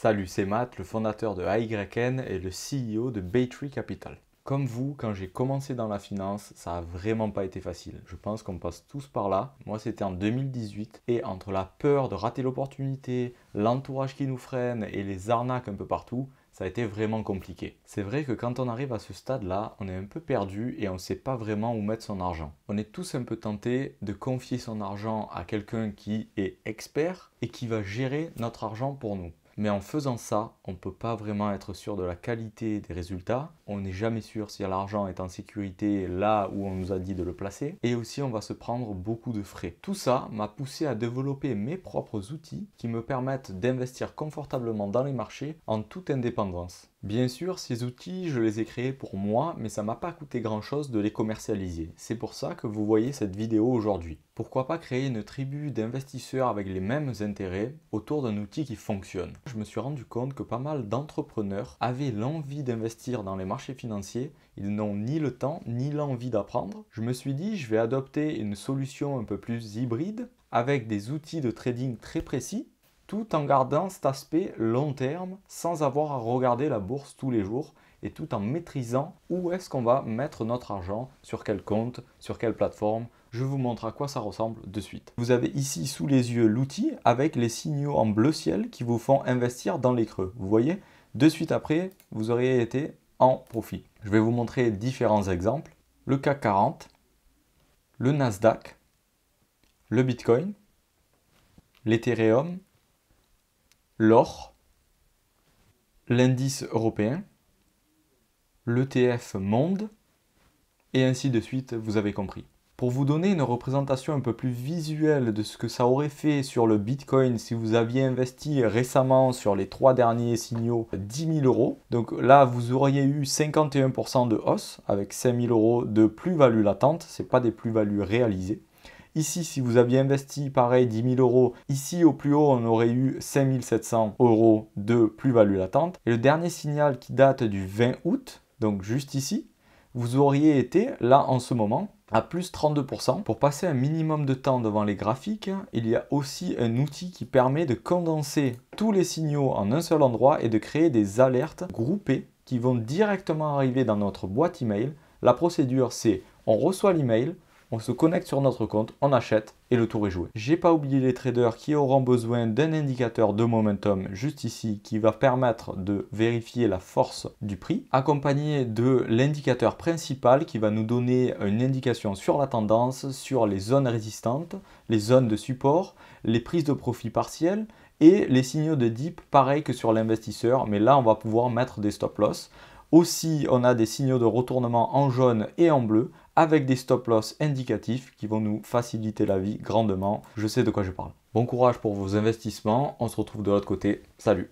Salut, c'est Matt, le fondateur de AYN et le CEO de Baytree Capital. Comme vous, quand j'ai commencé dans la finance, ça a vraiment pas été facile. Je pense qu'on passe tous par là. Moi, c'était en 2018 et entre la peur de rater l'opportunité, l'entourage qui nous freine et les arnaques un peu partout, ça a été vraiment compliqué. C'est vrai que quand on arrive à ce stade-là, on est un peu perdu et on ne sait pas vraiment où mettre son argent. On est tous un peu tentés de confier son argent à quelqu'un qui est expert et qui va gérer notre argent pour nous. Mais en faisant ça, on ne peut pas vraiment être sûr de la qualité des résultats. On n'est jamais sûr si l'argent est en sécurité là où on nous a dit de le placer. Et aussi, on va se prendre beaucoup de frais. Tout ça m'a poussé à développer mes propres outils qui me permettent d'investir confortablement dans les marchés en toute indépendance. Bien sûr, ces outils, je les ai créés pour moi, mais ça m'a pas coûté grand-chose de les commercialiser. C'est pour ça que vous voyez cette vidéo aujourd'hui. Pourquoi pas créer une tribu d'investisseurs avec les mêmes intérêts autour d'un outil qui fonctionne? Je me suis rendu compte que pas mal d'entrepreneurs avaient l'envie d'investir dans les marchés financiers. Ils n'ont ni le temps ni l'envie d'apprendre. Je me suis dit, je vais adopter une solution un peu plus hybride avec des outils de trading très précis, tout en gardant cet aspect long terme sans avoir à regarder la bourse tous les jours et tout en maîtrisant où est-ce qu'on va mettre notre argent, sur quel compte, sur quelle plateforme. Je vous montre à quoi ça ressemble de suite. Vous avez ici sous les yeux l'outil avec les signaux en bleu ciel qui vous font investir dans les creux. Vous voyez, de suite après, vous auriez été en profit. Je vais vous montrer différents exemples. Le CAC 40, le Nasdaq, le Bitcoin, l'Ethereum, l'or, l'indice européen, l'ETF monde, et ainsi de suite, vous avez compris. Pour vous donner une représentation un peu plus visuelle de ce que ça aurait fait sur le Bitcoin si vous aviez investi récemment sur les 3 derniers signaux 10 000 euros. Donc là, vous auriez eu 51% de hausse avec 5 000 euros de plus-value latente. Ce n'est pas des plus-values réalisées. Ici, si vous aviez investi pareil 10 000 euros, ici au plus haut, on aurait eu 5 700 euros de plus-value latente. Et le dernier signal qui date du 20 août, donc juste ici, vous auriez été là en ce moment à plus 32%. Pour passer un minimum de temps devant les graphiques, il y a aussi un outil qui permet de condenser tous les signaux en un seul endroit et de créer des alertes groupées qui vont directement arriver dans notre boîte email. La procédure, c'est on reçoit l'email, on se connecte sur notre compte, on achète et le tour est joué. J'ai pas oublié les traders qui auront besoin d'un indicateur de momentum juste ici qui va permettre de vérifier la force du prix, accompagné de l'indicateur principal qui va nous donner une indication sur la tendance, sur les zones résistantes, les zones de support, les prises de profit partielles et les signaux de dip pareil que sur l'investisseur, mais là on va pouvoir mettre des stop loss. Aussi, on a des signaux de retournement en jaune et en bleu avec des stop loss indicatifs qui vont nous faciliter la vie grandement. Je sais de quoi je parle. Bon courage pour vos investissements. On se retrouve de l'autre côté. Salut!